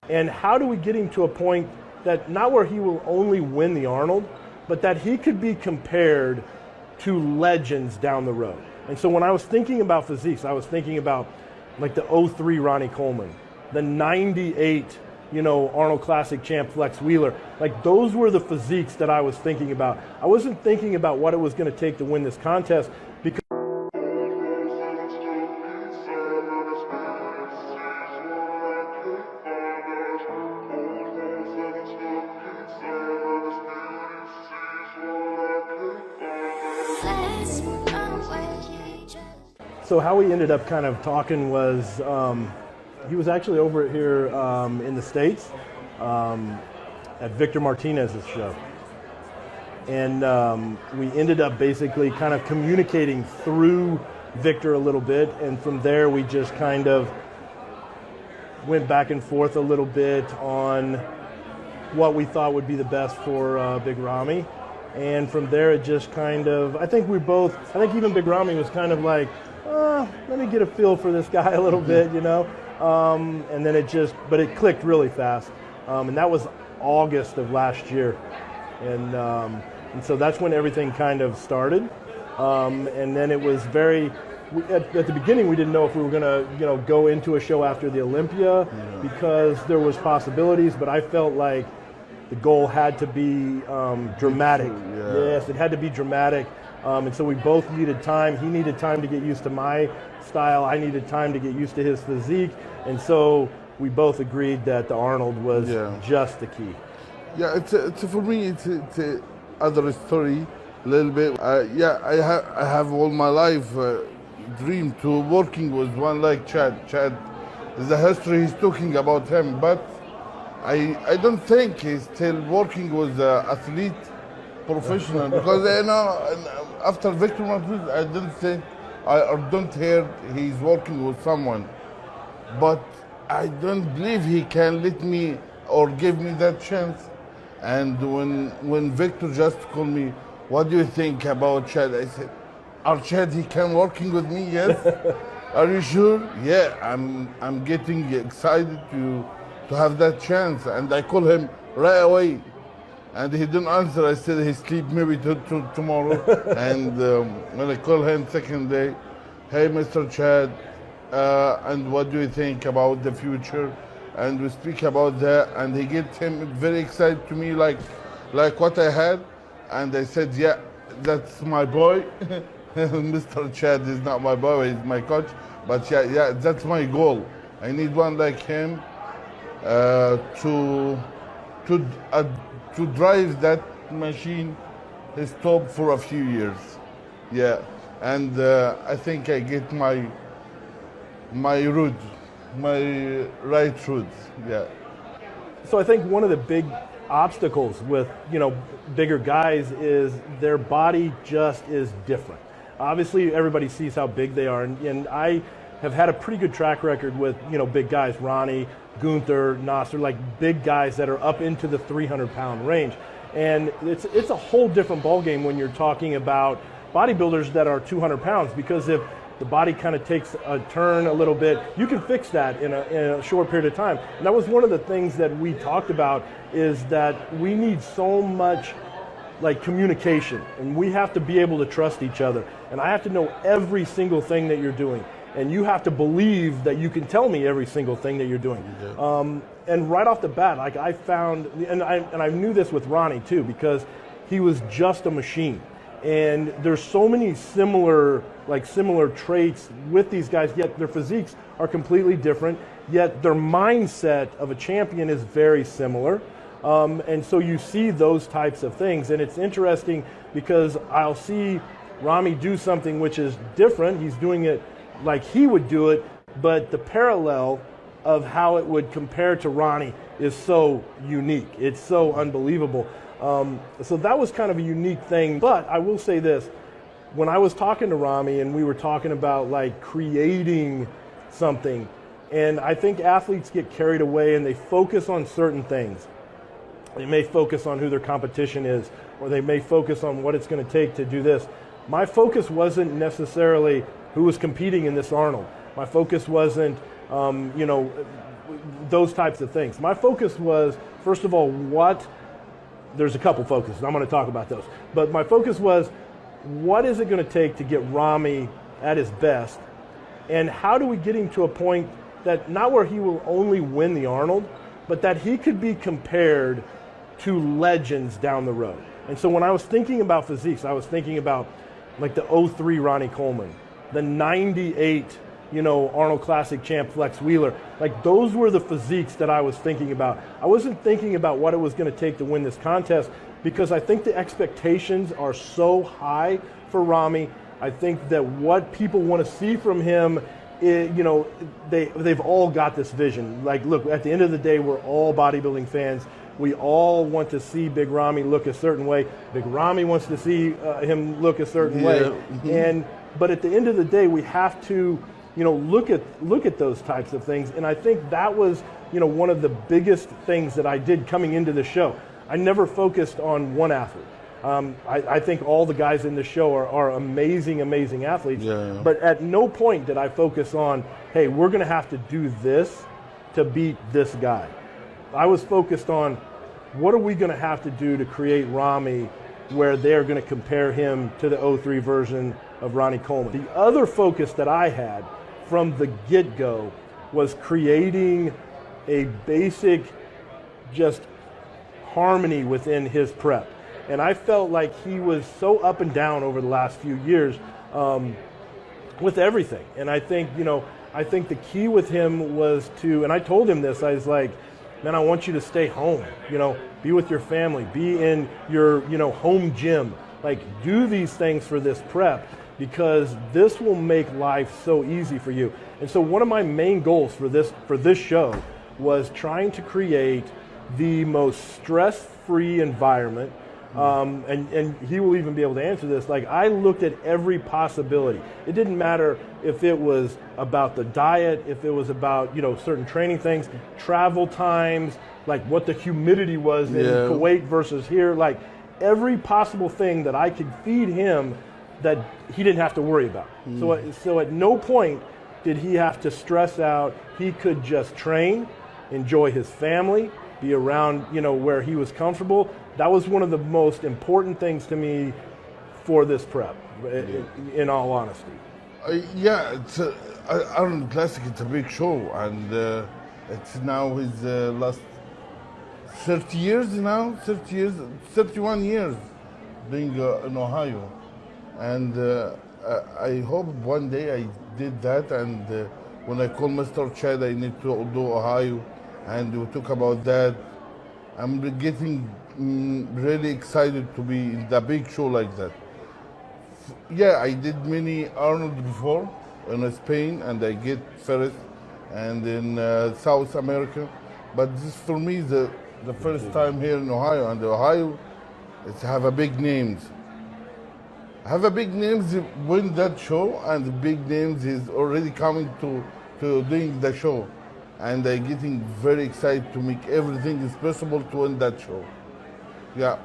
And how do we get him to a point that not where he will only win the Arnold, but that he could be compared to legends down the road. And so when I was thinking about physiques, I was thinking about like the '03 Ronnie Coleman, the '98, Arnold Classic champ Flex Wheeler. Like those were the physiques that I was thinking about. I wasn't thinking about what it was going to take to win this contest because so how we ended up kind of talking was he was actually over here in the States at Victor Martinez's show. And we ended up basically kind of communicating through Victor a little bit. And from there, we just kind of went back and forth a little bit on what we thought would be the best for Big Ramy. And from there, it just kind of, I think even Big Ramy was kind of like, let me get a feel for this guy a little bit, and then but it clicked really fast. And that was August of last year. And so that's when everything kind of started. And then it was at the beginning, we didn't know if we were going to, go into a show after the Olympia because there was possibilities, but I felt like the goal had to be dramatic. Yes, it had to be dramatic. And so we both needed time. He needed time to get used to my style. I needed time to get used to his physique. And so we both agreed that the Arnold was just the key. Yeah, for me, it's other story a little bit. I have all my life dreamed to working with one like Chad. Chad is the history he's talking about him, but I don't think he's still working with athlete professional because after Victor Martinez, I don't hear he's working with someone, but I don't believe he can let me or give me that chance. And when Victor just called me, what do you think about Chad? I said, Chad, he can working with me, yes. Are you sure? Yeah, I'm getting excited to have that chance. And I call him right away. And he didn't answer. I said he sleep maybe till tomorrow. And when I call him second day, hey, Mr. Chad, and what do you think about the future? And we speak about that. And he get him very excited to me, like what I had. And I said, yeah, that's my boy. Mr. Chad is not my boy, he's my coach. But yeah, that's my goal. I need one like him to drive that machine stop for a few years. Yeah, and I think I get my route, my right route. Yeah. So I think one of the big obstacles with bigger guys is their body just is different. Obviously, everybody sees how big they are, and I have had a pretty good track record with big guys, Ronnie, Gunther, Nasser, like big guys that are up into the 300-pound range. And it's a whole different ballgame when you're talking about bodybuilders that are 200 pounds, because if the body kind of takes a turn a little bit, you can fix that in a short period of time. And that was one of the things that we talked about, is that we need so much like communication, and we have to be able to trust each other. And I have to know every single thing that you're doing. And you have to believe that you can tell me every single thing that you're doing. And right off the bat, like I found, and I knew this with Ronnie too, because he was just a machine. And there's so many similar traits with these guys, yet their physiques are completely different, yet their mindset of a champion is very similar. And so you see those types of things. And it's interesting because I'll see Ramy do something which is different. He's doing it like he would do it, but the parallel of how it would compare to Ronnie is so unique. It's so unbelievable. So that was kind of a unique thing. But I will say this, when I was talking to Ramy and we were talking about like creating something, and I think athletes get carried away and they focus on certain things. They may focus on who their competition is, or they may focus on what it's going to take to do this. My focus wasn't necessarily who was competing in this Arnold. My focus wasn't, those types of things. My focus was, first of all, there's a couple focuses. I'm going to talk about those. But my focus was, what is it going to take to get Ramy at his best? And how do we get him to a point that not where he will only win the Arnold, but that he could be compared to legends down the road? And so when I was thinking about physiques, I was thinking about like the 03 Ronnie Coleman, the 98 Arnold Classic champ Flex Wheeler. Like those were the physiques that I was thinking about. I wasn't thinking about what it was going to take to win this contest, because I think the expectations are so high for Ramy. I think that what people want to see from him, they've all got this vision. Like, look, at the end of the day, we're all bodybuilding fans. We all want to see Big Ramy look a certain way. Big Ramy wants to see him look a certain way. Mm-hmm. But at the end of the day, we have to look at those types of things. And I think that was, one of the biggest things that I did coming into the show. I never focused on one athlete. I think all the guys in the show are amazing, amazing athletes. Yeah. But at no point did I focus on, hey, we're going to have to do this to beat this guy. I was focused on, what are we going to have to do to create Ramy where they're going to compare him to the 03 version of Ronnie Coleman. The other focus that I had from the get-go was creating a basic just harmony within his prep. And I felt like he was so up and down over the last few years with everything. And I think, I think the key with him was to, and I told him this, I was like, man, I want you to stay home, be with your family, be in your, home gym. Like, do these things for this prep, because this will make life so easy for you. And so one of my main goals for this show was trying to create the most stress-free environment. And he will even be able to answer this. Like, I looked at every possibility. It didn't matter if it was about the diet, if it was about, certain training things, travel times, like what the humidity was in Kuwait versus here, like every possible thing that I could feed him that he didn't have to worry about. So at no point did he have to stress out. He could just train, enjoy his family, be around, where he was comfortable. That was one of the most important things to me for this prep, in all honesty. It's Arnold Classic. It's a big show, and it's now his last 30 years now, 31 years being in Ohio. And I hope one day I did that, and when I call Mr. Tshad, I need to do Ohio, and we talk about that. I'm getting really excited to be in the big show like that. I did many Arnold before in Spain, and I get first, and in South America. But this for me is the first time here in Ohio, and Ohio have a big names. Have a big names win that show, and the big names is already coming to doing the show. And I'm getting very excited to make everything is possible to win that show. Yeah.